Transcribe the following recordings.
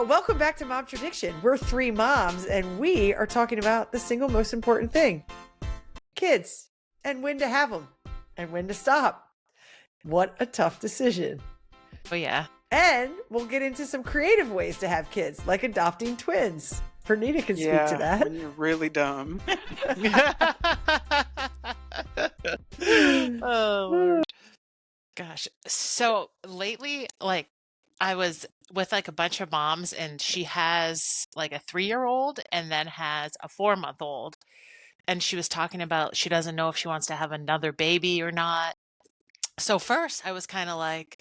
Welcome back to Mom Tradition. We're three moms, and we are talking about the single most important thing: kids, and when to have them and when to stop. What a tough decision. Oh, yeah. And we'll get into some creative ways to have kids, like adopting twins. Pernita can speak to that. When you're really dumb. Oh, Lord. Gosh. So lately, like, I was with like a bunch of moms, and she has like a 3-year-old and then has a 4-month-old. And she was talking about she doesn't know if she wants to have another baby or not. So first I was kind of like,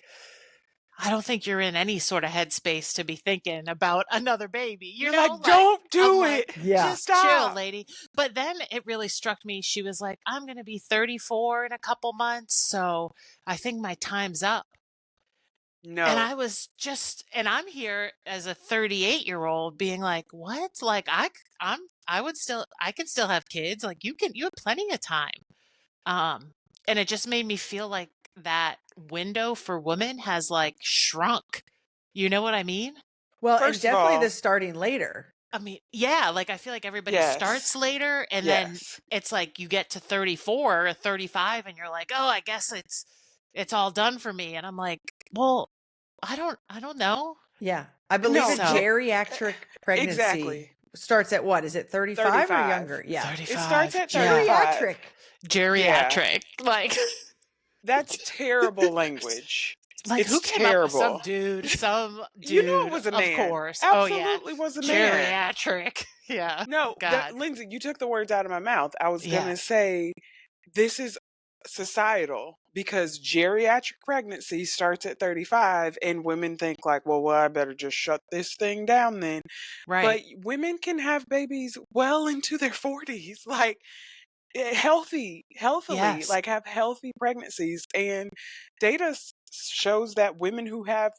I don't think you're in any sort of headspace to be thinking about another baby. You You're know, like, don't do I'm it. like, Yeah. just Stop. chill, lady. But then it really struck me. She was like, I'm going to be 34 in a couple months, so I think my time's up. And No. I was just, and I'm here as a 38-year-old being like, what? Like I can still have kids. Like you have plenty of time. And it just made me feel like that window for women has like shrunk. You know what I mean? Well, and First of definitely all, the starting later. I mean, yeah, like I feel like everybody yes. starts later, and then Yes. it's like you get to 34 or 35 and you're like, "Oh, I guess it's all done for me." And I'm like, "Well, I don't know." Yeah. I believe No. a geriatric pregnancy Exactly. starts at what? Is it 35 or 35. younger? Yeah. 35. It starts at Yeah. 35. Geriatric. Geriatric. Like That's terrible language. like It's who came up with terrible. some dude, You know it was a of man. course. Oh yeah. Absolutely was a man. Geriatric. Yeah. No, God. Lindsay, you took the words out of my mouth. I was Yeah. going to say this is societal because geriatric pregnancy starts at 35 and women think like, well, I better just shut this thing down then. Right. But women can have babies well into their 40s, like healthily, Yes. like have healthy pregnancies. And data shows that women who have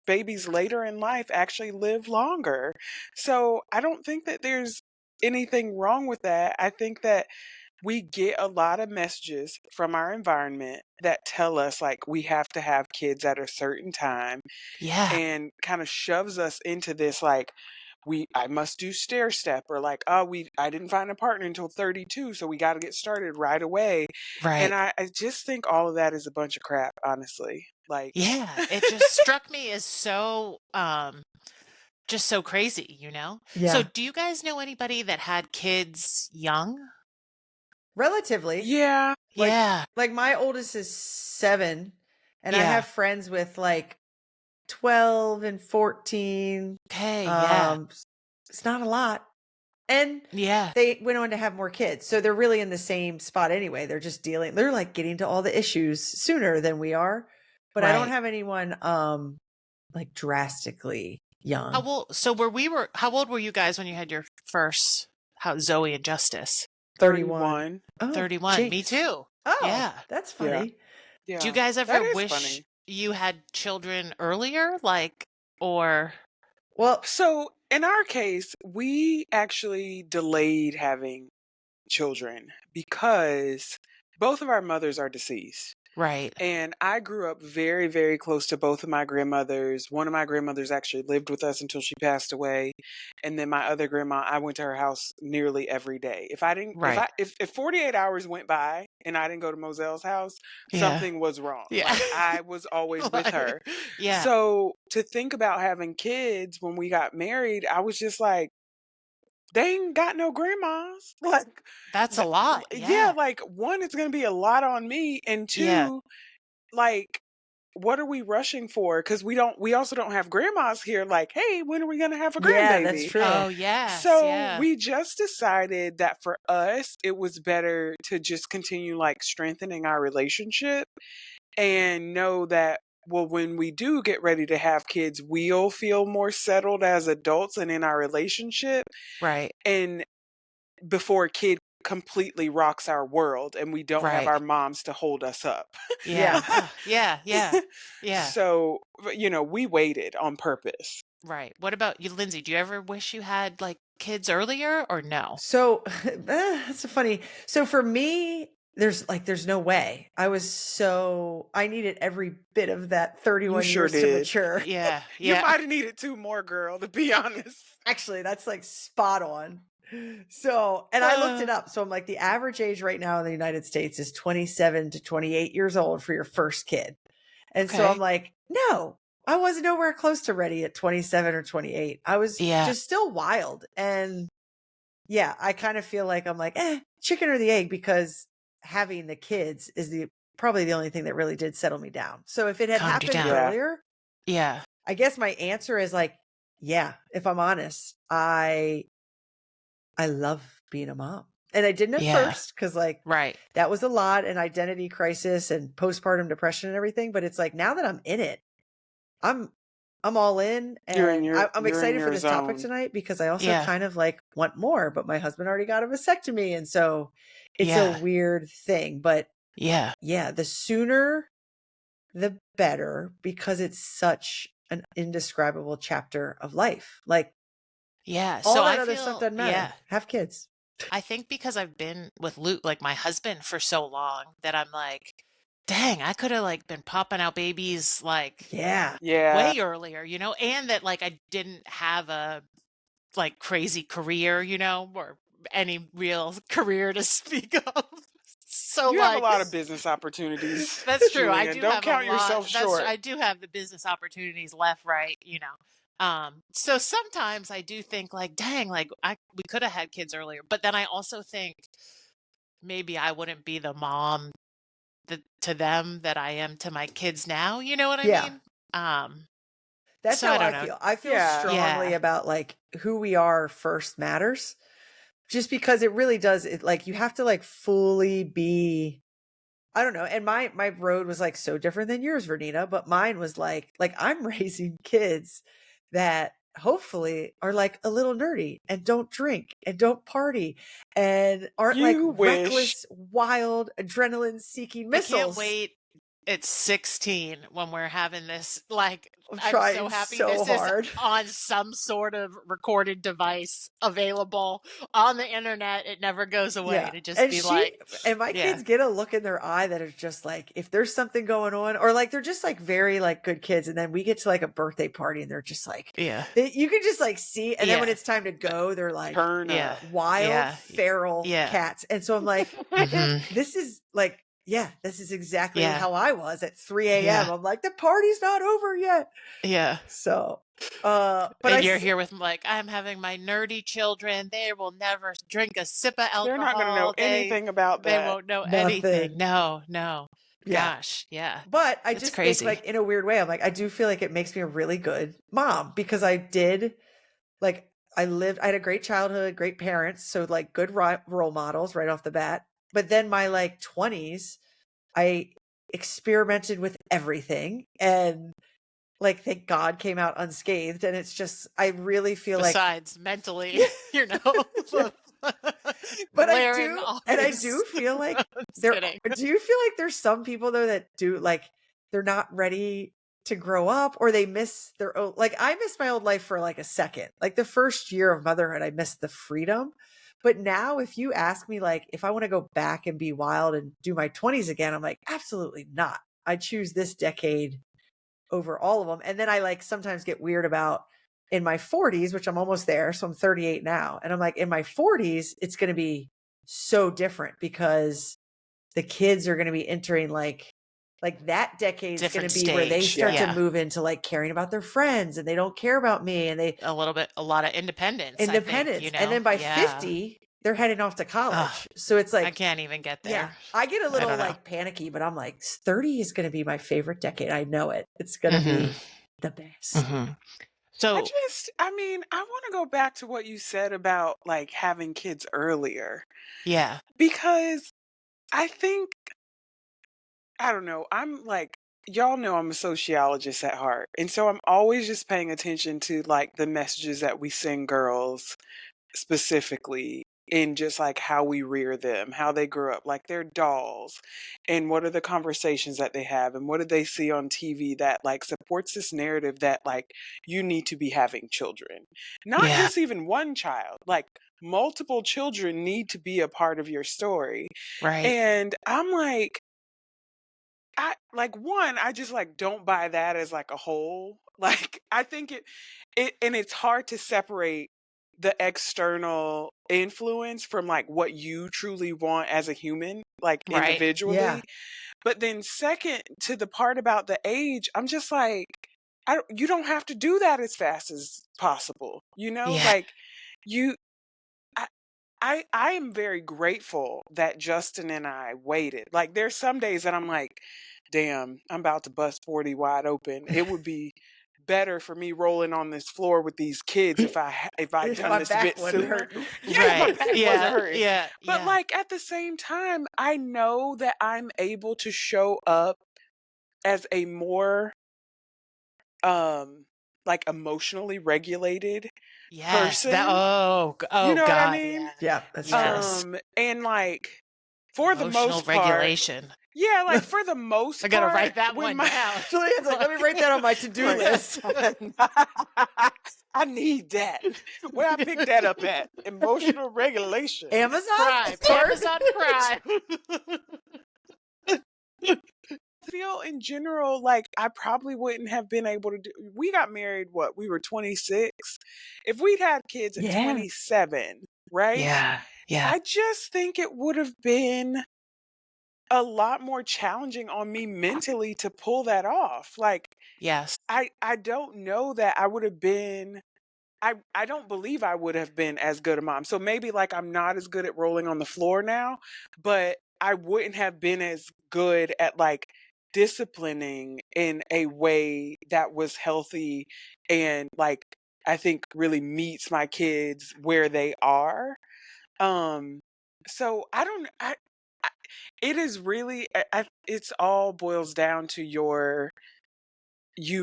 babies later in life actually live longer. So I don't think that there's anything wrong with that. I think that we get a lot of messages from our environment that tell us like we have to have kids at a certain time Yeah. and kind of shoves us into this like I must do stair step, or like, I didn't find a partner until 32, so we got to get started right away. Right. And I just think all of that is a bunch of crap, honestly. Like, Yeah, it just struck me as so just so crazy, you know? So Yeah. do you guys know anybody that had kids young? Relatively. yeah, Like, Yeah. like my oldest is 7, and I Yeah. have friends with like 12 and 14. Okay, yeah. It's not a lot. And Yeah. they went on to have more kids. So they're really in the same spot anyway. They're like getting to all the issues sooner than we are. But I don't Right. have anyone like drastically young. How old were you guys when you had your first Zoe and Justice? 31. Oh, 31. Me jinx. too. Oh, Yeah. that's Yeah. funny. yeah. Do you guys That ever is wish funny. you had children earlier? Like, or Well, So in our case, we actually delayed having children because both of our mothers are deceased. right. And I grew up very, very close to both of my grandmothers. One of my grandmothers actually lived with us until she passed away. And then my other grandma, I went to her house nearly every day. If I didn't, Right. if 48 hours went by and I didn't go to Moselle's house, Yeah. something was wrong. Yeah. Like I was always with her. Yeah. So to think about having kids when we got married, I was just like, they ain't got no grandmas. Like, That's a lot. yeah, Yeah. like one, it's going to be a lot on me. And two, Yeah. like, what are we rushing for? Because we also don't have grandmas here. Like, hey, when are we going to have a yeah, grandbaby? that's true. Oh, yes. So Yeah. we just decided that for us, it was better to just continue like strengthening our relationship and know that, well, when we do get ready to have kids, we'll feel more settled as adults and in our relationship. Right. And before a kid completely rocks our world and we don't have Right. our moms to hold us up. Yeah. Yeah. Yeah. Yeah. So, we waited on purpose. Right. What about you, Lindsay? Do you ever wish you had like kids earlier or no? So that's a funny. So for me, there's no way. I needed every bit of that You 31 sure years to did. mature. Yeah. You Yeah. might have needed 2 more, girl, to be honest. Actually, that's like spot on. So, and I looked it Uh, up. So I'm like, the average age right now in the United States is 27 to 28 years old for your first kid. And so I'm okay. like, no, I wasn't nowhere close to ready at 27 or 28. I was Yeah. just still wild. And yeah, I kind of feel like I'm like, chicken or the egg, because having the kids is probably the only thing that really did settle me down. So if it had Calmed you happened down. Yeah. earlier, Yeah. I guess my answer is like, yeah, if I'm honest, I love being a mom. And I didn't at Yeah. first because like Right. that was a lot, and identity crisis and postpartum depression and everything. But it's like now that I'm in it, I'm all in, You're in and your I'm you're in excited for your this topic zone. tonight because I also Yeah. kind of like want more. But my husband already got a vasectomy, and so it's a Yeah. weird thing. But Yeah. yeah, the sooner the better, because it's such an indescribable chapter of life. Like Yeah. all So that I other stuff feel, doesn't yeah. matter. Have kids. I think because I've been with Luke, like my husband, for so long that I'm like, dang, I could have like been popping out babies like Yeah. Yeah. way earlier, and that like I didn't have a like crazy career, or any real career to speak of. So You have a like lot of business opportunities, that's true. I Julian. do Don't have a count yourself lot. That's short. I do have the business opportunities left, right. So sometimes I do think like, dang, like we could have had kids earlier. But then I also think maybe I wouldn't be the mom to them that I am to my kids now. You know what I Yeah. mean? Um, That's so how I don't I know. feel. I feel Yeah. strongly Yeah. about like who we are first matters, just because it really does. It like you have to like fully be, I don't know. And my road was like so different than yours, Vernita, but mine was like I'm raising kids that hopefully are like a little nerdy and don't drink and don't party and aren't like You wish. reckless, wild, adrenaline seeking I can't missiles. wait. It's 16 when we're having this. Like, I'm I'm so trying happy so this is hard. on some sort of recorded device available on the internet. It never goes away. Yeah. To just And be like, my yeah, kids get a look in their eye that is just like, if there's something going on, or like they're just like very like good kids. And then we get to like a birthday party and they're just like, yeah, you can just like see. And then when yeah, it's time to go, they're like Turn yeah, up. wild, yeah, feral yeah. cats. And so I'm like, hmm this is like, yeah, this is exactly Yeah, how I was at 3 a.m. yeah, I'm like, the party's not over yet. yeah. So, but And you're here with like, I'm having my nerdy children. They will never drink a sip of They're not going to know alcohol. anything about They that. won't know anything. nothing. No, no. Yeah. Gosh, yeah. But I It's just think like crazy. in a weird way, I'm like, I do feel like it makes me a really good mom because I did like, I had a great childhood, great parents. So like good role models right off the bat. But then my like 20s, I experimented with everything and like, thank God came out unscathed. And it's just, I really feel like, Besides mentally, the but glaring I do obvious. feel like I'm just there, kidding. do you feel like there's some people though that do like, they're not ready to grow up or they miss their own, like I missed my old life for like a second, like the first year of motherhood, I missed the freedom. But now if you ask me, like, if I want to go back and be wild and do my 20s again, I'm like, absolutely not. I choose this decade over all of them. And then I like sometimes get weird about in my 40s, which I'm almost there. So I'm 38 now. And I'm like, in my 40s, it's going to be so different because the kids are going to be entering like that decade is going Different to be where they stage. start Yeah. to move into like caring about their friends and they don't care about me and they A lot of independence, I think, independence. And then by Yeah. 50, they're heading off to college. Ugh, So it's I like, can't even get there. yeah, I get a I little don't know. like panicky, but I'm like, 30 is going to be my favorite decade. I know it. It's going to hmm be the best. hmm I So, mean, I want to go back to what you said about like having kids earlier yeah. because I think, I don't know, I'm like, y'all know I'm a sociologist at heart. And so I'm always just paying attention to like the messages that we send girls specifically in just like how we rear them, how they grew up, like they're dolls, and what are the conversations that they have, and what do they see on TV that like supports this narrative that like you need to be having children, not Yeah. just even one child, like multiple children need to be a part of your story. Right. And I'm like, I just like don't buy that as like a whole. Like I think and it's hard to separate the external influence from like what you truly want as a human, like Right. Yeah. individually. But then second to the part about the age, I'm just like, you don't have to do that as fast as possible. You know, Yeah. like you I am very grateful that Justin and I waited. Like there's some days that I'm like, damn, I'm about to bust 40 wide open. It would be better for me rolling on this floor with these kids if I'd If done my this a back bit wasn't sooner. hurting. Yeah, if my Right. back wasn't Yeah. hurting. Yeah. But Yeah. like at the same time, I know that I'm able to show up as a more like emotionally regulated Yes. That. person. You Oh know what I God. mean? Yeah. Yeah, that's true. Yes. And like for the Emotional most part, regulation. yeah, like for the most I gotta part, write that when one my down. Julian's like, let me write that on my to-do like, list. I need that. Where I pick that up at? Emotional regulation. Amazon? Prime. Part? Amazon Prime. I feel in general like I probably wouldn't have been able to do. We got married what? We were 26. If we'd had kids at Yeah. 27, right? Yeah. Yeah. I just think it would have been a lot more challenging on me mentally to pull that off. Like Yes. I don't know that I would have been I don't believe I would have been as good a mom. So maybe like I'm not as good at rolling on the floor now, but I wouldn't have been as good at like disciplining in a way that was healthy and like I think really meets my kids where they are. Um so I don't I it is really it's all boils down to you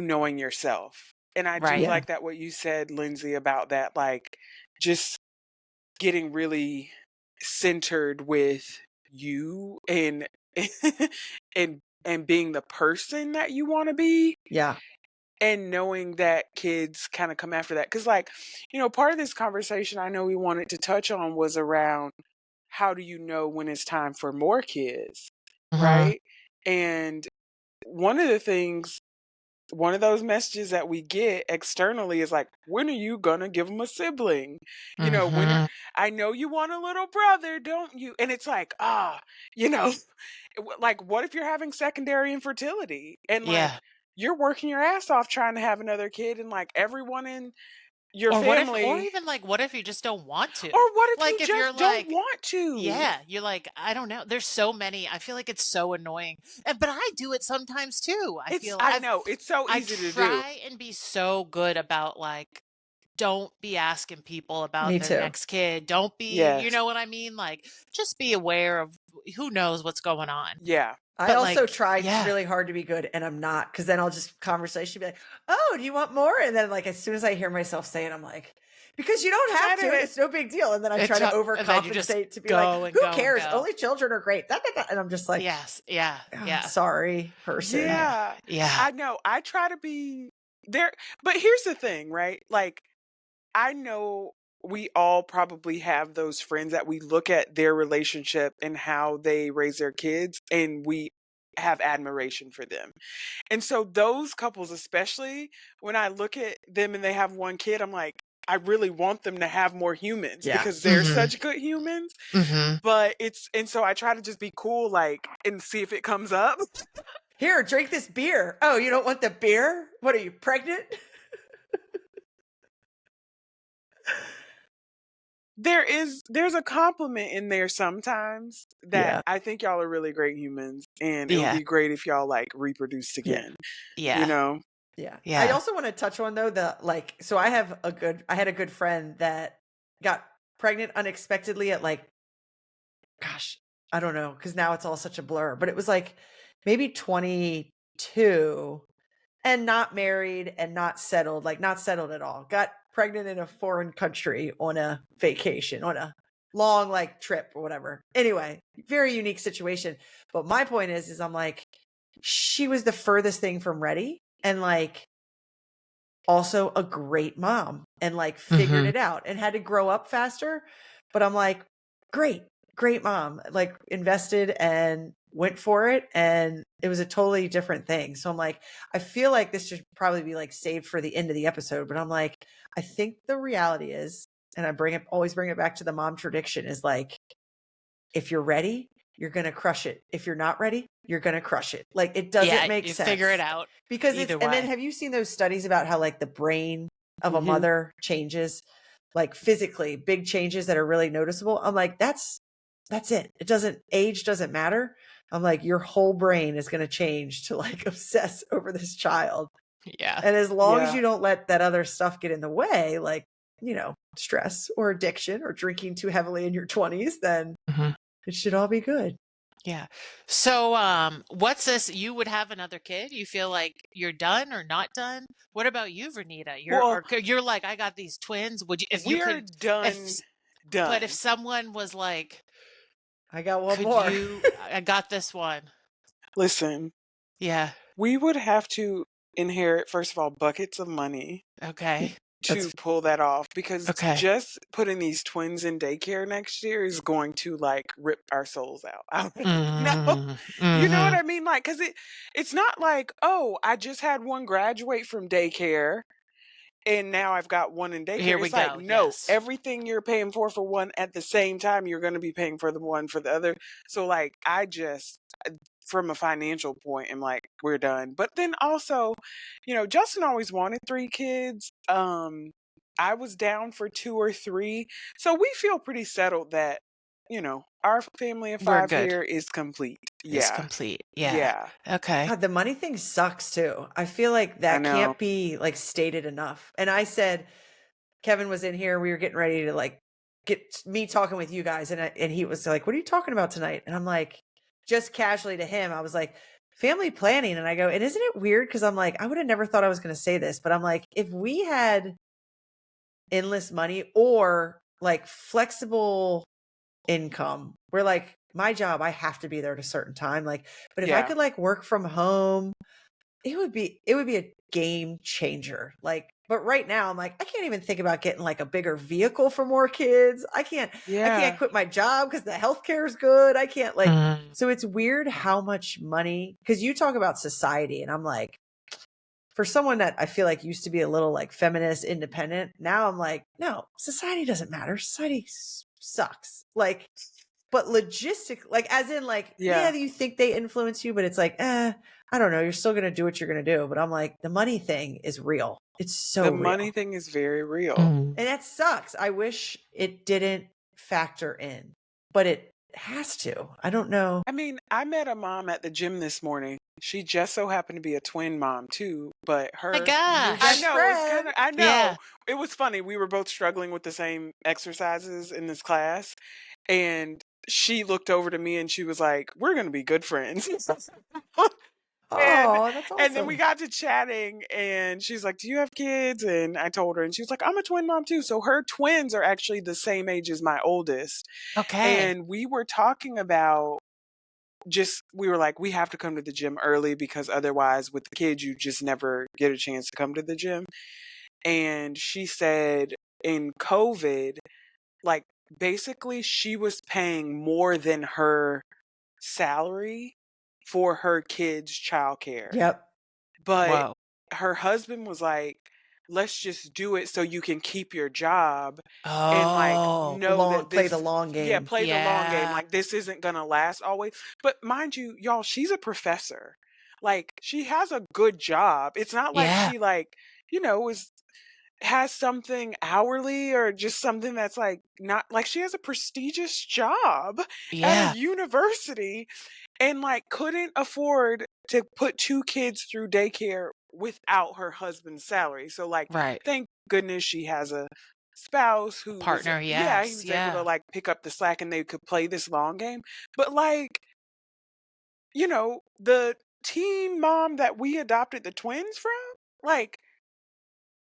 knowing yourself. And I do Right. Yeah. like that what you said, Lindsay, about that, like just getting really centered with you and being the person that you want to be Yeah. and knowing that kids kind of come after that. Cause like, part of this conversation I know we wanted to touch on was around how do you know when it's time for more kids, Mhm. right? And one of the things one of those messages that we get externally is like, when are you gonna give them a sibling? Mhm. I know you want a little brother, don't you? And it's like, you know, like, what if you're having secondary infertility and like Yeah. you're working your ass off trying to have another kid and like everyone in your Or family, even like, what if you just don't want to? or what if you Like, if you're just don't like, want to? yeah, you're like, I don't know. There's so many. I feel like it's so annoying. But I do it sometimes too. I know, it's so I easy to do. try and be so good about like, don't be asking people about Me their too. next kid. Don't be, you Yes. know what I mean? Like, just be aware of who knows what's going on. Yeah. I But also like, tried yeah, really hard to be good and I'm not, because then I'll just conversation be like, oh, do you want more? And then like as soon as I hear myself say it, I'm like, because you don't have Said to, it. it's no big deal. And then I try it's to and then you just overcompensate to be like, go and who go and cares? go. Only children are great. Da, da, da. And I'm just like, Yes, yeah, "Oh, yeah, sorry, person. Yeah. yeah, I know. I try to be there. But here's the thing, right? Like, I know we all probably have those friends that we look at their relationship and how they raise their kids, and we have admiration for them. And so, those couples, especially when I look at them and they have one kid, I'm like, I really want them to have more humans Yeah. because they're Mhm. such good humans. Mhm. But and so I try to just be cool, like, and see if it comes up. Here, drink this beer. Oh, you don't want the beer? What are you, pregnant? There's a compliment in there sometimes that Yeah. I think y'all are really great humans and it would Yeah, be great if y'all like reproduced Yeah. again. yeah, You know? Yeah. I yeah. also want to touch on though so I had a good friend that got pregnant unexpectedly at like, gosh, I don't know, because now it's all such a blur, but it was like maybe 22 and not married and not settled, like not settled at all. Got pregnant in a foreign country on a vacation, on a long like trip or whatever. Anyway, very unique situation. But my point is I'm like, she was the furthest thing from ready. And like, also a great mom and like figured Mhm. it out and had to grow up faster. But I'm like, great mom, like invested and went for it. And it was a totally different thing. So I'm like, I feel like this should probably be like saved for the end of the episode. But I'm like, I think the reality is, and I always bring it back to the mom tradition, is like, if you're ready, you're going to crush it. If you're not ready, you're going to crush it. Like it doesn't Yeah, make you sense. figure it out Because either and then way. have you seen those studies about how like the brain of a Mhm. mother changes, like physically, big changes that are really noticeable? I'm like, that's it. Age doesn't matter. I'm like, your whole brain is going to change to like obsess over this child. Yeah. And as long as Yeah. you don't let that other stuff get in the way, like, stress or addiction or drinking too heavily in your 20s, then Mhm. it should all be good. Yeah. So, what's this? You would have another kid? You feel like you're done or not done? What about you, Vernita? Well, You're like, I got these twins. Would you, if you we're could, done. but if someone was like, I got one could more. you, I got this one. Listen, Yeah. we would have to inherit, first of all, buckets of money Okay. to pull that off, because Okay. just putting these twins in daycare next year is going to like rip our souls out. I don't know. You know what I mean? Like, because it's not like, oh, I just had one graduate from daycare and now I've got one in daycare. Here we It's like, go. no, Yes. everything you're paying for one at the same time, you're going to be paying for the one for the other. So like, from a financial point, I'm like, we're done. But then also, Justin always wanted 3 kids. I was down for 2 or 3. So we feel pretty settled that, our family of We're 5 good. here is complete. It's Yeah. complete. Yeah. Yeah. Okay. God, the money thing sucks too. I feel like I that know. can't be like stated enough. And I said, Kevin was in here, we were getting ready to like get me talking with you guys. And he was like, what are you talking about tonight? And I'm like, just casually to him, I was like, family planning. And I go, and isn't it weird? Cause I'm like, I would have never thought I was going to say this, but I'm like, if we had endless money or like flexible income, where like my job, I have to be there at a certain time. Like, but if I Yeah. could like work from home, it would be a game changer. Like, but right now I'm like, I can't even think about getting like a bigger vehicle for more kids. I can't Yeah. quit my job because the healthcare is good. I can't like, Mm. so it's weird how much money, because you talk about society and I'm like, for someone that I feel like used to be a little like feminist, independent, now I'm like, no, society doesn't matter. Society sucks. Like, but logistic, like as in like, yeah, Yeah. you think they influence you, but it's like, I don't know. You're still going to do what you're going to do. But I'm like, the money thing is real. It's so The real. money thing is very real. Mm. And that sucks. I wish it didn't factor in, but it has to. I don't know. I mean, I met a mom at the gym this morning. She just so happened to be a twin mom too, but My her Your gosh. I best know, it's kind friend. of I know. Yeah. It was funny. We were both struggling with the same exercises in this class, and she looked over to me and she was like, "We're going to be good friends." And Oh, that's and then we awesome. got to chatting and she's like, "Do you have kids?" And I told her and she was like, "I'm a twin mom too." So her twins are actually the same age as my oldest. Okay. And we were talking about we were like, we have to come to the gym early because otherwise with the kids you just never get a chance to come to the gym. And she said in COVID, like basically she was paying more than her salary for her kids' childcare. Yep. But Whoa. her husband was like, let's just do it so you can keep your job and like Oh. know that Play the this long game. play the long game. Yeah. Like this isn't gonna last always. But mind you, y'all, she's a professor. Like she has a good job. It's not like Yeah. she like, has something hourly or just something that's like not like she has a prestigious job at Yeah. a university and like couldn't afford to put 2 kids through daycare without her husband's salary. So like Right. thank goodness she has a spouse who was Partner. he Yes. was able to Yeah. like pick up the slack and they could play this long game. But like, the teen mom that we adopted the twins from, like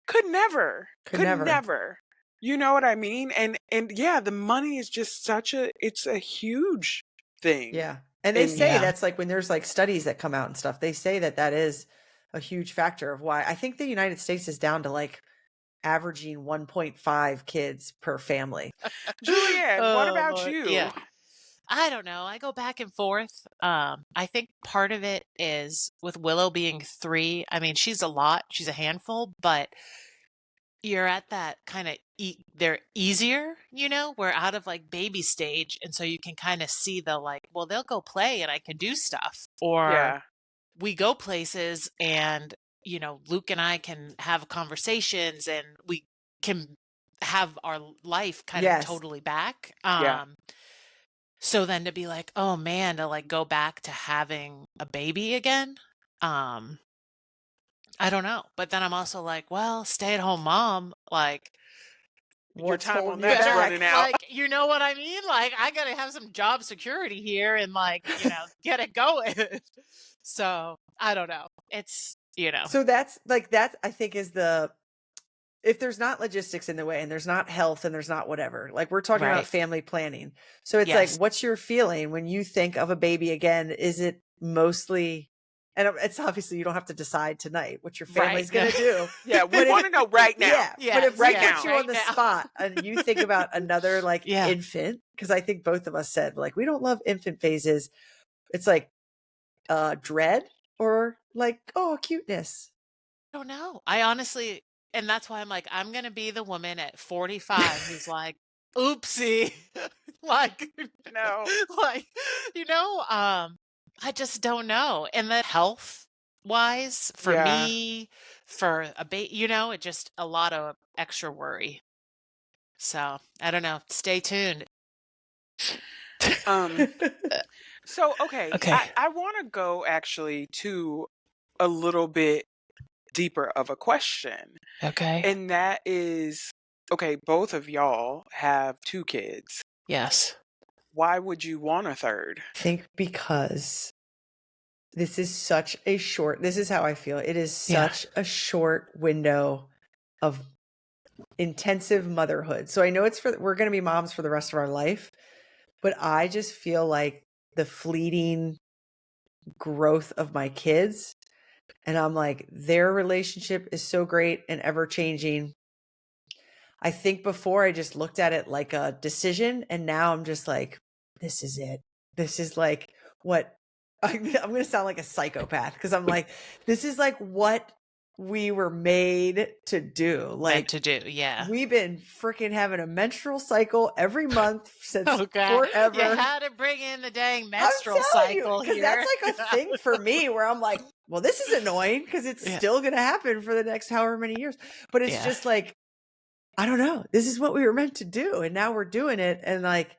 could never. You know what I mean? And yeah, the money is just it's a huge thing. Yeah. And they And say Yeah. that's like when there's like studies that come out and stuff, they say that is a huge factor of why I think the United States is down to like averaging 1.5 kids per family. Julianne, what Oh, about Lord. you? Yeah. I don't know. I go back and forth. I think part of it is with Willow being 3. I mean, she's a lot. She's a handful, but you're at that kind of they're easier, we're out of like baby stage, and so you can kind of see the like, well, they'll go play and I can do stuff, or Yeah. we go places and Luke and I can have conversations and we can have our life kind of Yes. totally back. Yeah. So then to be like, oh man, to like go back to having a baby again, I don't know. But then I'm also like, well, stay-at-home mom, like, Your What's time on holding you that's back? running out. like, you know what I mean? Like, I gotta have some job security here and like, get it going. So I don't know. It's, So that's like, that I think is if there's not logistics in the way and there's not health and there's not whatever, like we're talking about right. family planning. So it's Yes. like, what's your feeling when you think of a baby again? Is it mostly, and it's obviously you don't have to decide tonight what your family's Right. going to do. Yeah, we But want to know right now. Yeah. Yeah, But if we right put now. you right on the now. spot and you think about another like Yeah. infant, because I think both of us said like, we don't love infant phases. It's like dread or like, oh, cuteness. I don't know. I honestly, and that's why I'm like, I'm gonna be the woman at 45 who's like, oopsie. Like, No. like, I just don't know. And then health wise, for Yeah. me, for a baby, it just a lot of extra worry. So I don't know. Stay tuned. So, okay, Okay. I want to go actually to a little bit deeper of a question. Okay. And that is, okay, both of y'all have 2 kids. Yes. Why would you want a third? I think because this is how I feel. It is such a short window of intensive motherhood. So I know we're going to be moms for the rest of our life, but I just feel like the fleeting growth of my kids, and I'm like, their relationship is so great and ever changing. I think before I just looked at it like a decision, and now I'm just like, this is it. This is like what I'm going to sound like a psychopath, because I'm like, this is like what we were made to do. Like, Meant to do. Yeah. we've been freaking having a menstrual cycle every month since Okay. forever. You had to bring in the dang menstrual cycle because here. that's like a thing for me where I'm like, well, this is annoying because it's still going to happen for the next however many years. But it's just like, I don't know. This is what we were meant to do. And now we're doing it. And like,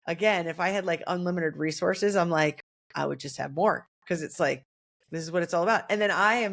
again, if I had like unlimited resources, I'm like, I would just have more, because it's like, this is what it's all about. And then I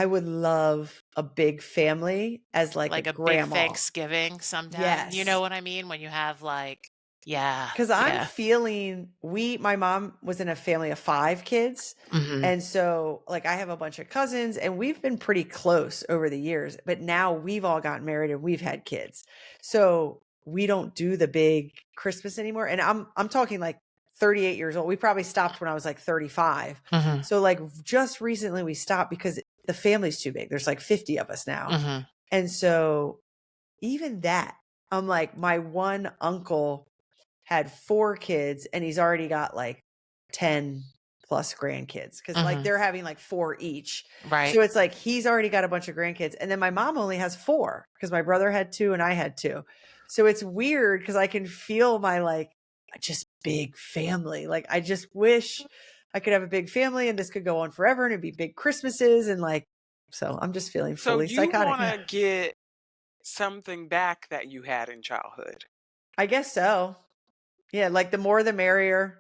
would love a big family as like a grandma. Big Thanksgiving sometime. Yes. You know what I mean? When you have like, yeah. Because I'm feeling my mom was in a family of 5 kids. Mhm. And so like I have a bunch of cousins and we've been pretty close over the years, but now we've all gotten married and we've had kids. So we don't do the big Christmas anymore. And I'm talking like 38 years old. We probably stopped when I was like 35. Mhm. So like just recently we stopped because the family's too big. There's like 50 of us now. Mhm. And so even that, I'm like, my one uncle had 4 kids and he's already got like 10 plus grandkids, because like they're having like 4 each. Right. So it's like he's already got a bunch of grandkids. And then my mom only has 4 because my brother had 2 and I had 2. So it's weird because I can feel my like just big family. Like I just wish I could have a big family and this could go on forever and it'd be big Christmases and like, so I'm just feeling So fully you psychotic. want to get something back that you had in childhood? I guess so. Yeah, like the more the merrier.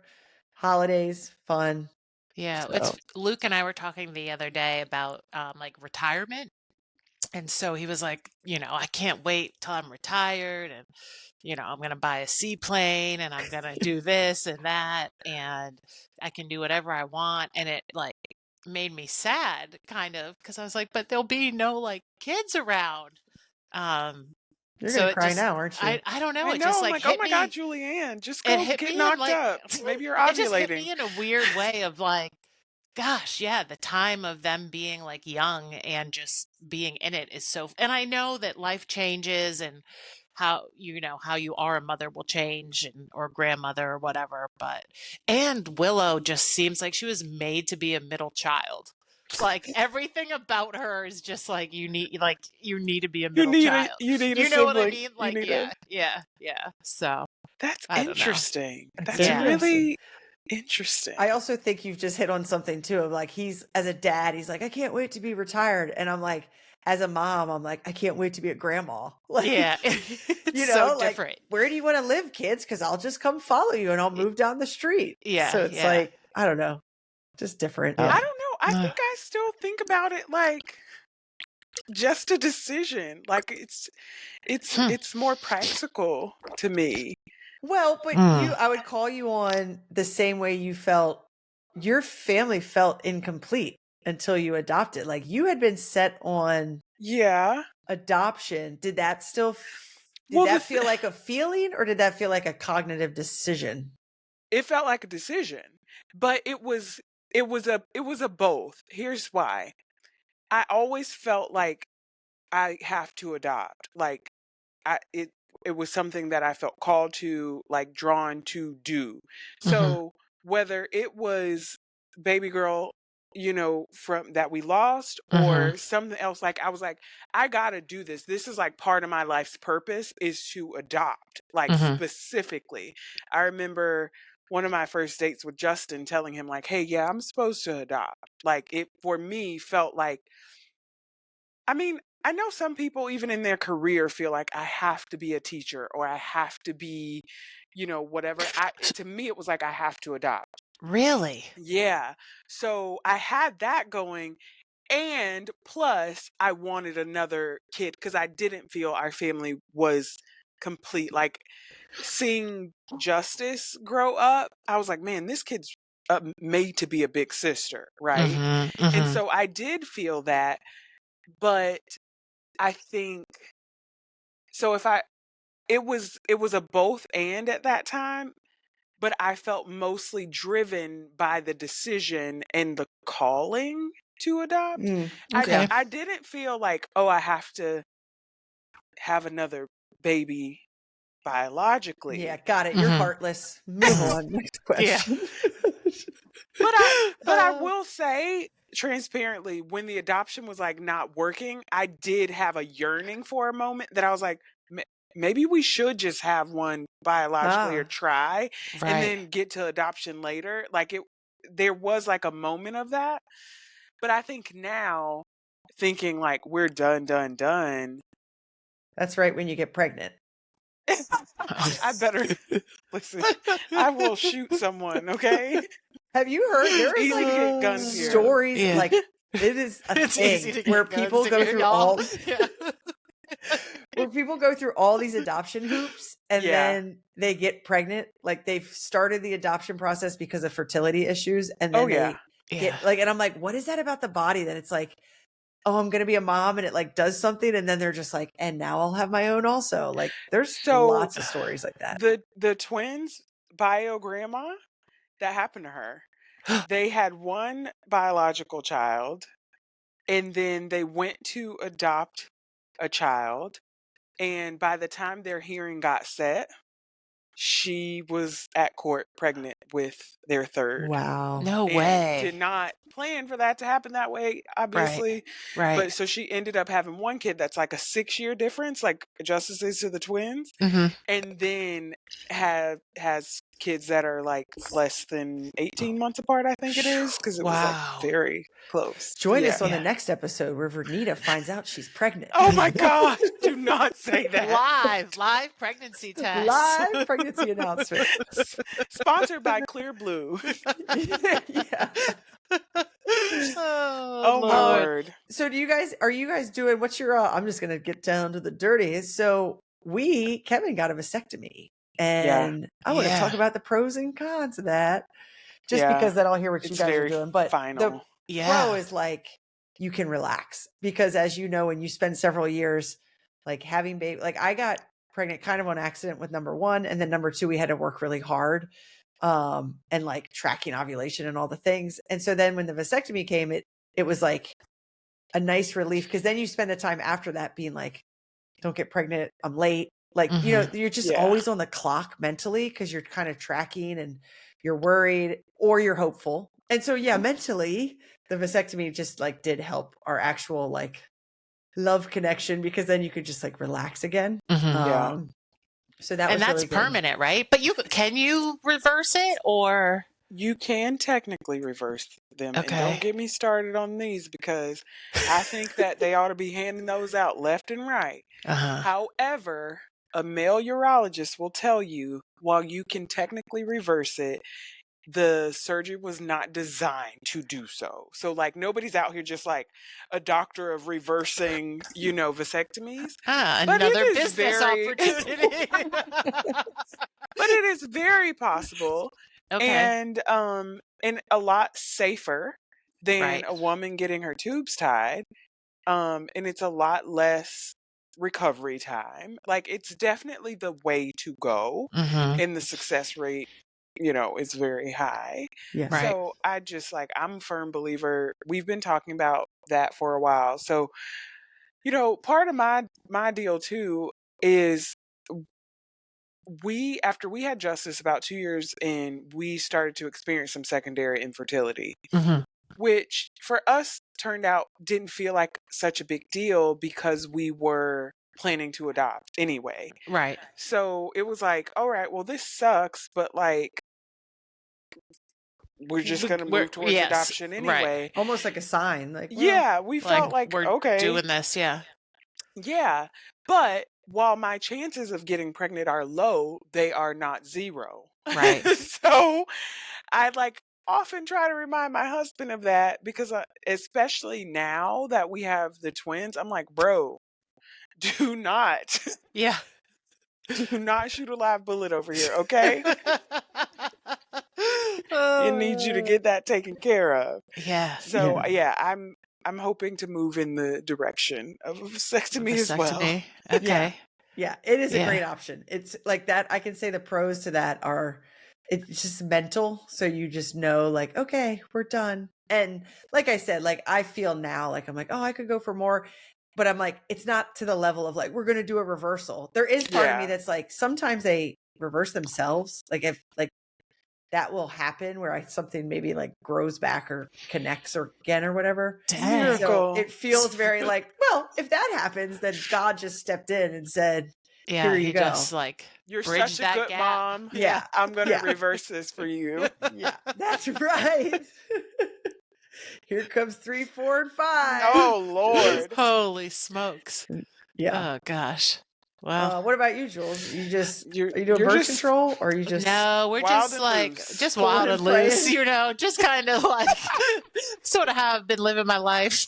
Holidays, fun. Yeah. So. It's Luke and I were talking the other day about like retirement. And so he was like, I can't wait till I'm retired, and I'm going to buy a seaplane and I'm going to do this and that, and I can do whatever I want. And it like made me sad kind of, because I was like, but there'll be no like kids around. You're So gonna it cry just, now, aren't you? I don't know. I It know, just I'm like like, oh hit my me. God, Julianne, just It go hit get me in knocked like, up. Maybe you're it just hit ovulating. me in a weird way of like, Gosh, yeah, the time of them being like young and just being in it is so, and I know that life changes and how, how you are a mother will change and or grandmother or whatever, but and Willow just seems like she was made to be a middle child. Like everything about her is just you need to be a middle child. you need a You know what I sibling. mean? You Like need a. yeah. So, That's I don't know. interesting. It's That's Yeah. interesting. really interesting. I also think you've just hit on something too of like he's as a dad, he's like, I can't wait to be retired. And I'm like, as a mom, I'm like, I can't wait to be a grandma. Like, Yeah. It's you so know, like, different. where do you want to live, kids? Because I'll just come follow you and I'll Y- move down the street. Yeah, So it's yeah. like, I don't know, just different. I Yeah. don't know. I think I still think about it like just a decision. Like Hmm. it's more practical to me. Well, but Mm. I would call you on the same way you felt your family felt incomplete until you adopted. Like you had been set on Yeah. adoption. Did Well, that feel like a feeling or did that feel like a cognitive decision? it felt like a decision, but it was a both. Here's why. I always felt like I have to adopt. Like I it was something that I felt called to, like drawn to do. Mhm. So whether it was baby girl, from that we lost Mhm. or something else, like I was like, I gotta do this. This is like part of my life's purpose is to adopt, like Mhm. specifically. I remember one of my first dates with Justin telling him, like, hey, yeah, I'm supposed to adopt. Like it for me felt like, I mean, I know some people, even in their career, feel like I have to be a teacher or I have to be, whatever. To me, it was like I have to adopt. Really? Yeah. So I had that going. And plus, I wanted another kid because I didn't feel our family was complete. Like seeing Justice grow up, I was like, man, this kid's made to be a big sister. Right. Mhm. And Mhm. so I did feel that. But I think so if I it was a both and at that time, but I felt mostly driven by the decision and the calling to adopt. Okay. I didn't feel like, oh, I have to have another baby Yeah, biologically. got it. You're Mhm. heartless. Move on. Next Yeah. question. But I will say transparently, when the adoption was like not working, I did have a yearning for a moment that I was like, maybe we should just have one biologically or Ah, try and Right. then get to adoption later. Like there was like a moment of that. But I think now, thinking like we're done, that's right. When you get pregnant. I better listen. I will shoot someone, okay? Have you heard there is Easy like to get guns here. stories Yeah. like it is a It's easy thing to where get guns people to go get through y'all. all Yeah. where people go through all these adoption hoops and Yeah. then they get pregnant. Like they've started the adoption process because of fertility issues and Oh then yeah. they Yeah. get like and I'm like, what is that about the body that it's like, oh, I'm gonna be a mom and it like does something and then they're just like, and now I'll have my own also. Like there's So lots of stories like that. the twins bio grandma, that happened to her. They had one biological child and then they went to adopt a child, and by the time their hearing got set, she was at court pregnant with their third. Wow. No And did way. not plan for that to happen that way, Right. obviously. Right. But so she ended up having one kid that's like a 6-year difference, like Justice is to the twins, Mhm. and then has kids that are like less than 18 months apart, I think it is, because it was like Wow. very close. Join Yeah. us on the Yeah. next episode where Vernita finds out she's pregnant. Oh my gosh, do not say that. Live pregnancy tests. Live pregnancy announcement. Sponsored by Clear Blue. Yeah. Oh Oh my Lord. word. So are you guys doing what's your I'm just gonna get down to the dirty. So Kevin got a vasectomy Yeah. and I want to talk Yeah. about the pros and cons of that. Just Yeah. because then I'll hear what you It's guys are very doing. But the final. pro Yeah. is like you can relax because as you know, when you spend several years like having baby, like I got pregnant kind of on accident with number one, and then number two, we had to work really hard and like tracking ovulation and all the things. And so then when the vasectomy came, it was like a nice relief, because then you spend the time after that being like, don't get pregnant, I'm late. Like, you're just Yeah. always on the clock mentally, because you're kind of tracking and you're worried or you're hopeful. And so, yeah, mentally, the vasectomy just like did help our actual like love connection, because then you could just like relax again. Yeah. So that And was that's really good. permanent, right? But can you reverse it, or? You can technically reverse them. And Okay. don't get me started on these, because I think that they ought to be handing those out left and right. However, a male urologist will tell you, while you can technically reverse it, the surgery was not designed to do so. So like nobody's out here just like a doctor of reversing, vasectomies. But Another it is business very opportunity. but it is very possible. Okay. And a lot safer than Right. a woman getting her tubes tied. And it's a lot less recovery time. Like, it's definitely the way to go, and the success rate, is very high. Yeah. Right. So I'm a firm believer. We've been talking about that for a while. So, part of my deal too is, after we had Justice about 2 years in, we started to experience some secondary infertility, which for us turned out didn't feel like such a big deal, because we were planning to adopt anyway. Right. So it was like, all right, well, this sucks, but like, we're just going to move towards adoption anyway. Right. Almost like a sign. Like, well, Yeah, we felt like, we're okay, doing this. Yeah. Yeah. But while my chances of getting pregnant are low, they are not zero. Right. So I often try to remind my husband of that, because especially now that we have the twins, I'm like, bro, do not Yeah. do not shoot a live bullet over here, okay? You need you to get that taken care of. Yeah. So I'm hoping to move in the direction of a vasectomy as well. Okay. Yeah, it is a great option. It's like that. I can say the pros to that are, it's just mental. So you just know, like, okay, we're done. And like I said, like, I feel now like, I'm like, oh, I could go for more. But I'm like, it's not to the level of like, we're going to do a reversal. There is part of me that's like, sometimes they reverse themselves. Like, if like that will happen where something maybe like grows back or connects or again or whatever. Dang. So it feels very like, well, if that happens, then God just stepped in and said, Yeah, here you go. Just like, you're bridge such a that good gap. mom. Yeah. I'm going to reverse this for you. Yeah, that's right. Here comes 3, 4, and 5. Oh, Lord. Holy smokes. Yeah. Oh, gosh. Well, what about you, Jules? Are you doing you're birth just- control, or are you just no, we're wild just and like, loose. just Pulling wild and and loose, playing. just kind of like, sort of how I've been living my life.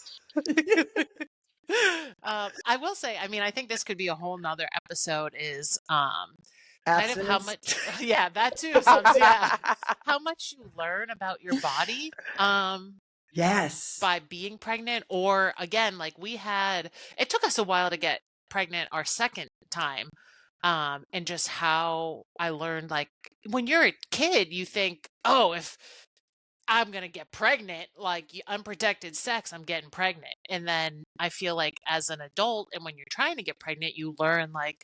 I will say, I mean, I think this could be a whole nother episode, is kind of how much, yeah, that too. How much you learn about your body Yes. by being pregnant, or again, like it took us a while to get pregnant our second time. And just how I learned, like, when you're a kid, you think, oh, if I'm going to get pregnant, like unprotected sex, I'm getting pregnant. And then I feel like as an adult, and when you're trying to get pregnant, you learn like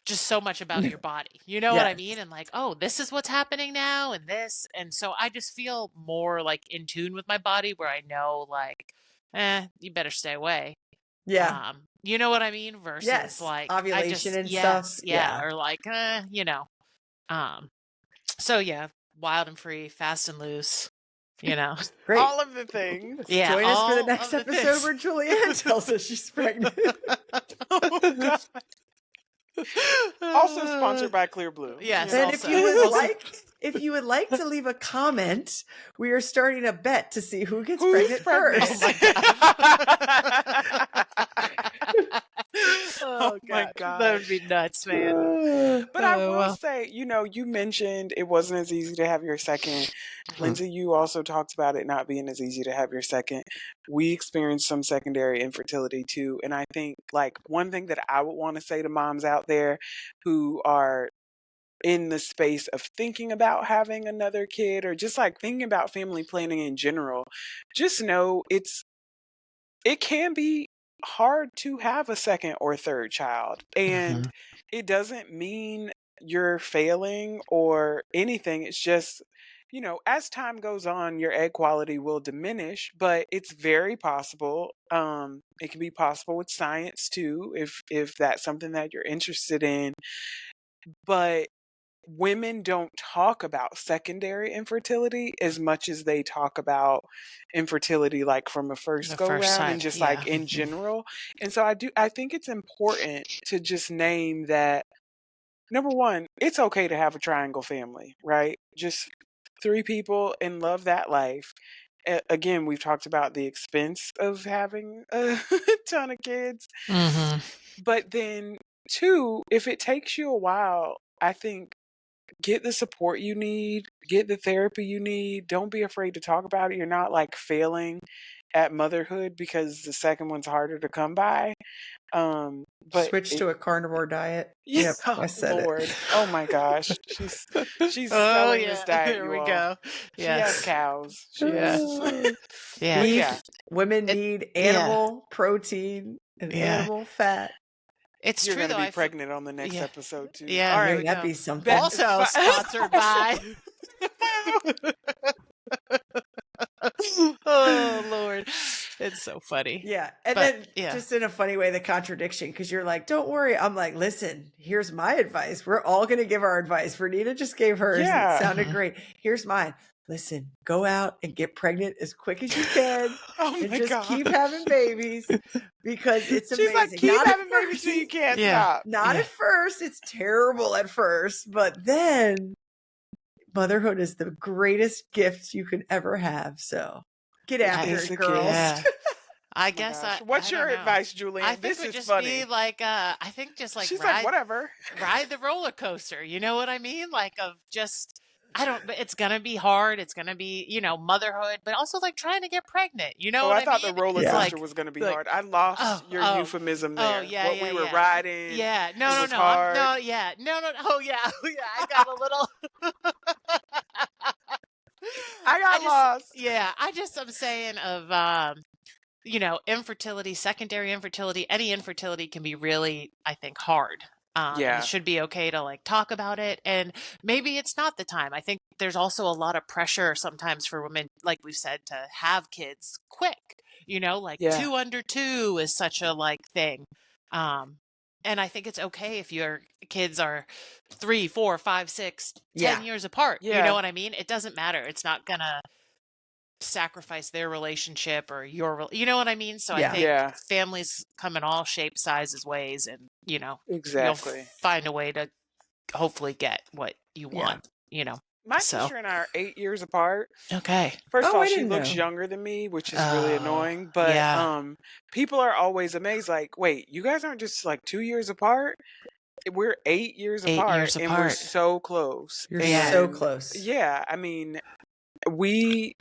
just so much about your body. You know what I mean? And like, oh, this is what's happening now, and this. And so I just feel more like in tune with my body, where I know like, you better stay away. Yeah. You know what I mean? Versus like ovulation and stuff. Yeah. Or like, so yeah, wild and free, fast and loose, Great. All of the things. Yeah. Join us for the all next of the episode things. where Julianne tells us she's pregnant. Oh, God. Also sponsored by Clear Blue. Yes. And also. if you would like to leave a comment, we are starting a bet to see who gets Who's pregnant pregnant? first. Oh my God. That would be nuts, man. But I will say, you mentioned it wasn't as easy to have your second. Lindsay, you also talked about it not being as easy to have your second. We experienced some secondary infertility too. And I think like one thing that I would want to say to moms out there who are in the space of thinking about having another kid or just like thinking about family planning in general, just know it can be hard to have a second or third child. And it doesn't mean you're failing or anything. It's just, as time goes on, your egg quality will diminish, but it's very possible. It can be possible with science too, if that's something that you're interested in. But women don't talk about secondary infertility as much as they talk about infertility like from a first The go first round and time. just Yeah. like in general. And so I think it's important to just name that, number one, it's okay to have a triangle family, right? Just 3 people and love that life. Again, we've talked about the expense of having a ton of kids. Mm-hmm. But then 2, if it takes you a while, I think get the support you need, get the therapy you need. Don't be afraid to talk about it. You're not like failing at motherhood because the second one's harder to come by. But Switch to a carnivore diet. yeah, Yep, I said Lord. it. Oh my gosh. She's Oh selling yeah. this diet, There you we all. go. She has Yes. cows. She Yeah. is Yeah. but yeah. Beef, women It- need yeah. animal protein and Yeah. animal fat. It's You're true gonna though. be I feel. pregnant on the next Yeah. episode too. Yeah. All There right. we That'd go. be something. Also sponsored by. Oh Lord, it's so funny. Yeah. And But then yeah. just in a funny way, the contradiction, because you're like, don't worry. I'm like, listen, here's my advice. We're all going to give our advice. Vernita just gave hers. And Yeah. it sounded great. Here's mine. Listen, go out and get pregnant as quick as you can Oh and my just God. keep having babies because it's She's like, amazing. keep Not at having babies first. till you can't Yeah. stop. Not Yeah. at first. It's terrible at first, but then motherhood is the greatest gift you could ever have. So get after is it, a girls. Yeah. I Oh my guess gosh. I. What's I your don't know. advice, I Julian? think This it would is just funny. be like. I think just like She's like, ride whatever. the roller coaster. You know what I mean? Like of just. I don't. But it's gonna be hard. It's gonna be motherhood, but also like trying to get pregnant. You know Oh, what I I thought the mean? roller It's Yeah. coaster like was going to be like hard. I lost your oh euphemism there. yeah What yeah we were yeah riding. yeah no It no was no hard. no yeah no oh yeah oh yeah I got a little. I got lost. I'm saying of infertility, secondary infertility, any infertility can be really, I think, hard. And Yeah. it should be okay to like talk about it. And maybe it's not the time. I think there's also a lot of pressure sometimes for women, like we've said, to have kids quick. Like Yeah. 2 under 2 is such a like thing. And I think it's okay if your kids are 3, 4, 5, 6, 10 Yeah. years apart. You Yeah. know what I mean? It doesn't matter. It's not gonna sacrifice their relationship or you know what I mean? So I Yeah. think Yeah. families come in all shapes, sizes, ways, and you'll Exactly. find a way to hopefully get what you Yeah. want. My So sister and I are 8 years apart. okay. First of Oh, all, I she didn't looks know. younger than me, which is really Oh, annoying. But yeah. people are always amazed, like, wait, you guys aren't just like 2 years apart? We're 8 years 8 apart years and we're apart. so close. You're Yeah. so And close. yeah, I mean, we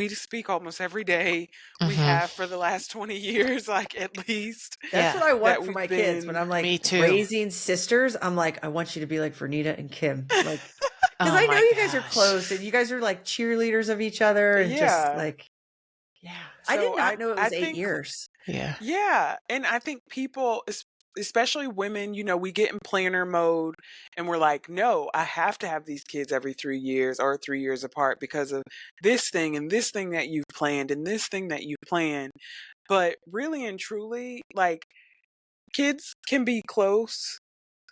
speak almost every day. We Mhm. have for the last 20 years, like at least. That's Yeah. what I want that for we've my kids. When been. I'm like Me too. raising sisters, I'm like, I want you to be like Vernita and Kim. Like, because Oh I know my you guys are gosh. close and you guys are like cheerleaders of each other and just Yeah. like, yeah. I did So not know it I was 8 think years. Yeah. Yeah, and I think people, especially women, we get in planner mode and we're like, no, I have to have these kids every 3 years or 3 years apart because of this thing and this thing that you've planned and this thing that you've planned. But really and truly, like, kids can be close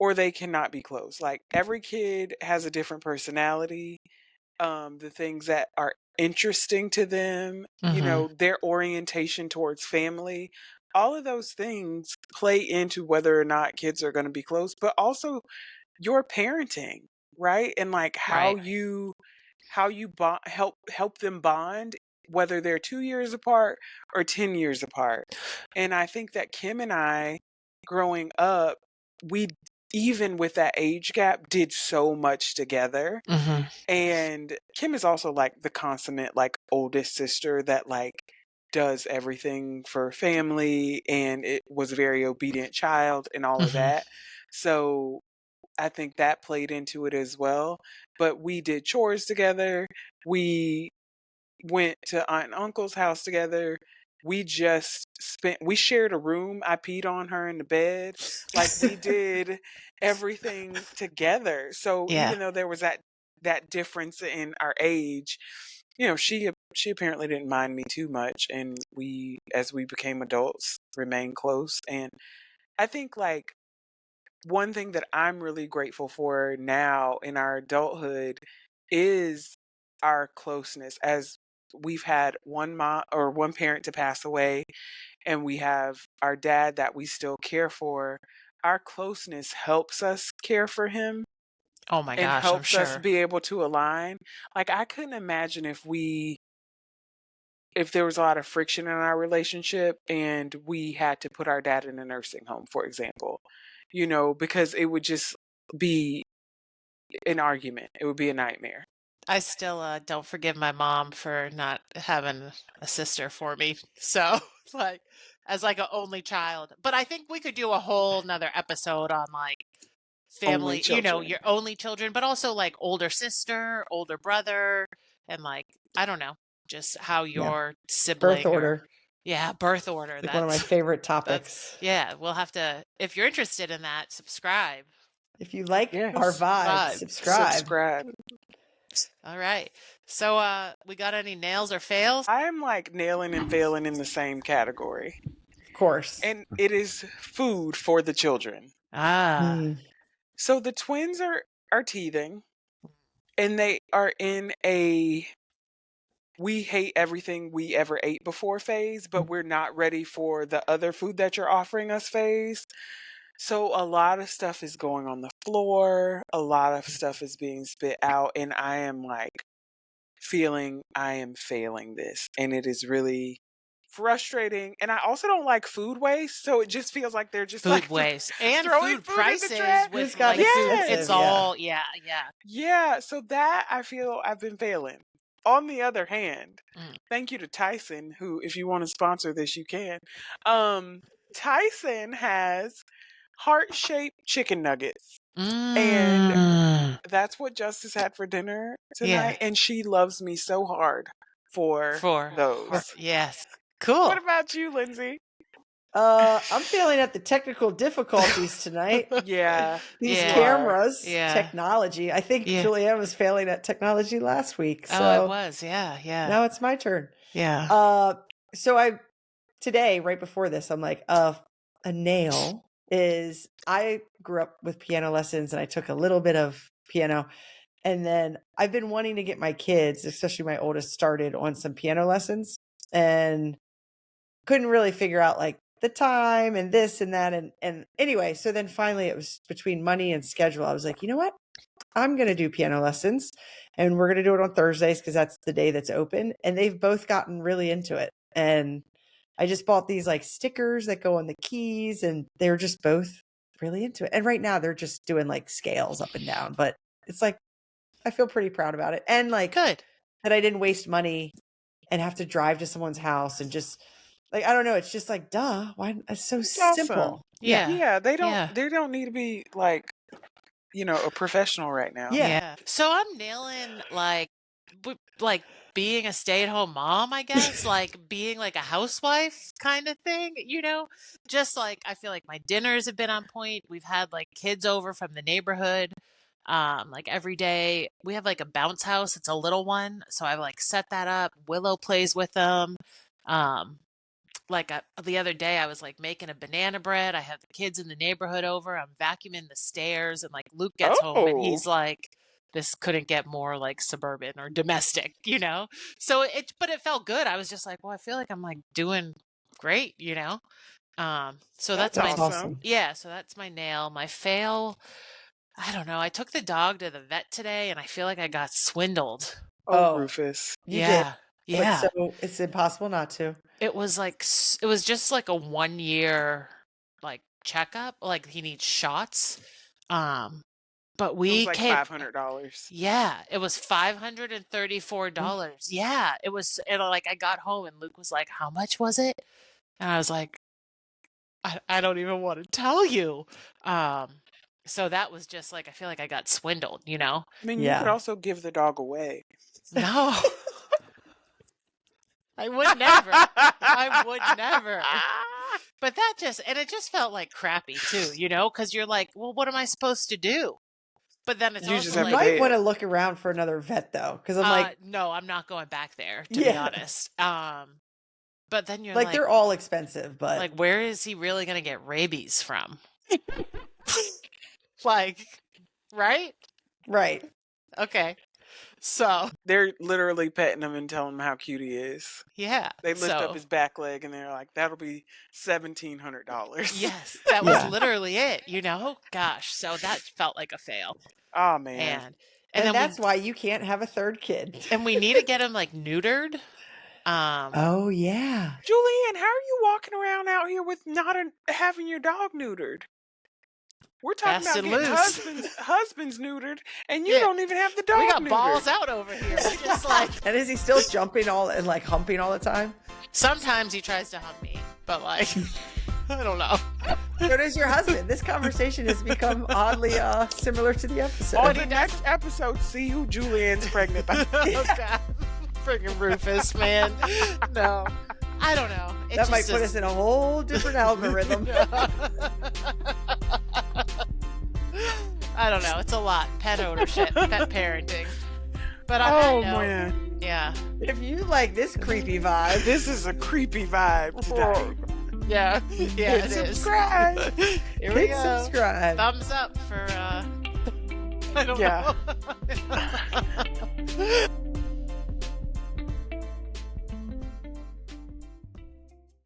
or they cannot be close. Like, every kid has a different personality. The things that are interesting to them, Mhm. their orientation towards family, all of those things play into whether or not kids are going to be close, but also your parenting, right? And like how Right. you help them bond, whether they're 2 years apart or 10 years apart. And I think that Kim and I, growing up, we, even with that age gap, did so much together. Mhm. And Kim is also like the consummate like oldest sister that like does everything for family and it was a very obedient child and all of Mhm. that. So I think that played into it as well. But we did chores together. We went to aunt and uncle's house together. We shared a room. I peed on her in the bed. Like we did everything together. So Yeah. even though there was that difference in our age, she apparently didn't mind me too much, and we, as we became adults, remained close. And I think like one thing that I'm really grateful for now in our adulthood is our closeness, as we've had one mom or one parent to pass away, and we have our dad that we still care for. Our closeness helps us care for him Oh my and gosh, I'm helps us sure. be able to align. Like I couldn't imagine if there was a lot of friction in our relationship and we had to put our dad in a nursing home, for example, because it would just be an argument. It would be a nightmare. I still don't forgive my mom for not having a sister for me. So, like, as like an only child. But I think we could do a whole nother episode on like Only family, children. your only children, but also like older sister, older brother, and like, I don't know, just how your Birth sibling or, order. birth order. Like one of my favorite topics. We'll have to, if you're interested in that, subscribe. If you like Yes. our vibe, subscribe. Subscribe. All right. So, we got any nails or fails? I'm like nailing and failing in the same category. Of course. And it is food for the children. So the twins are teething, and they are in a we hate everything we ever ate before phase, but we're not ready for the other food that you're offering us phase. So a lot of stuff is going on the floor, a lot of stuff is being spit out, and I am like feeling I am failing this, and it is really frustrating. And I also don't like food waste, so it just feels like they're just Food like waste and throwing food food in the prices trash. with It's gotta like be food. expensive, It's yeah. all, Yeah, so that I feel I've been failing. On the other hand, Mm. thank you to Tyson, who, if you want to sponsor this, you can. Tyson has heart-shaped chicken nuggets, and that's what Justice had for dinner tonight, and she loves me so hard for those. Yes. Cool. What about you, Lindsay? I'm feeling at the technical difficulties tonight. Yeah. These Yeah. cameras, Yeah. technology. I think Yeah. Julianne was failing at technology last week. So Oh, it was. Yeah. Yeah. now it's my turn. Yeah. So today, right before this, I'm like, a nail is, I grew up with piano lessons and I took a little bit of piano. And then I've been wanting to get my kids, especially my oldest, started on some piano lessons and couldn't really figure out like the time and this and that. And anyway, so then finally it was between money and schedule. I was like, you know what? I'm going to do piano lessons and we're going to do it on Thursdays because that's the day that's open. And they've both gotten really into it. And I just bought these like stickers that go on the keys and they're just both really into it. And right now they're just doing like scales up and down, but it's like, I feel pretty proud about it. And like Good. that I didn't waste money and have to drive to someone's house and just like, I don't know. It's just like, duh. Why? It's so simple. Awesome. Yeah. Yeah, they don't need to be like, a professional right now. Yeah. So I'm nailing like being a stay-at-home mom, I guess, like being like a housewife kind of thing, just like I feel like my dinners have been on point. We've had like kids over from the neighborhood. Like every day we have like a bounce house. It's a little one. So I've like set that up. Willow plays with them. The other day I was like making a banana bread. I have the kids in the neighborhood over. I'm vacuuming the stairs and like Luke gets home and he's like, this couldn't get more like suburban or domestic, So but it felt good. I was just like, well, I feel like I'm like doing great, So that's my awesome. Yeah, so that's my nail. My fail, I don't know. I took the dog to the vet today and I feel like I got swindled. Oh, Rufus. You did. Yeah. Yeah. But so it's impossible not to. It was just like a 1 year like checkup. Like he needs shots. But we It was like $500. Yeah, it was $534. Yeah, it was. And like I got home and Luke was like, "How much was it?" And I was like, "I don't even want to tell you." So that was just like, I feel like I got swindled, you know? I mean, you could Yeah. also give the dog away. No. I would never. I would never. But that just, and it just felt like crappy too, you know? Because you're like, well, what am I supposed to do? But then it's You just also have You to like, pay might it. want to look around for another vet though, because I'm like, no, I'm not going back there, to be Yeah. honest. But then you're like like, they're all expensive, but like, where is he really going to get rabies from? Like, right? right. Okay. So, They're literally petting him and telling him how cute he is. yeah. They lift so, up his back leg and they're like, that'll be $1,700. yes, that was Yeah. literally it, you know? Gosh, so that felt like a fail. Oh, man. And And then that's why you can't have a third kid. we need to get him like neutered. Oh yeah. Julianne, how are you walking around out here with not having your dog neutered? We're talking Fast about and getting loose. husbands neutered, and you Yeah. don't even have the dog We got neutered. balls out over here. We're just like, And is he still jumping all and like humping all the time? sometimes he tries to hump me, but like, I don't know. So does your husband. This conversation has become oddly similar to the episode. On the next episode, see who Julianne's pregnant by. Oh, God. Friggin' Rufus, man. No. I don't know. It that might just put is- us in a whole different algorithm. I don't know. It's a lot. Pet ownership, pet parenting. But on that note, man. yeah. If you like this creepy vibe, This is a creepy vibe today. Yeah. Yeah, Hit it is. subscribe. Here we hit go. subscribe. Thumbs up for, I don't Yeah. know.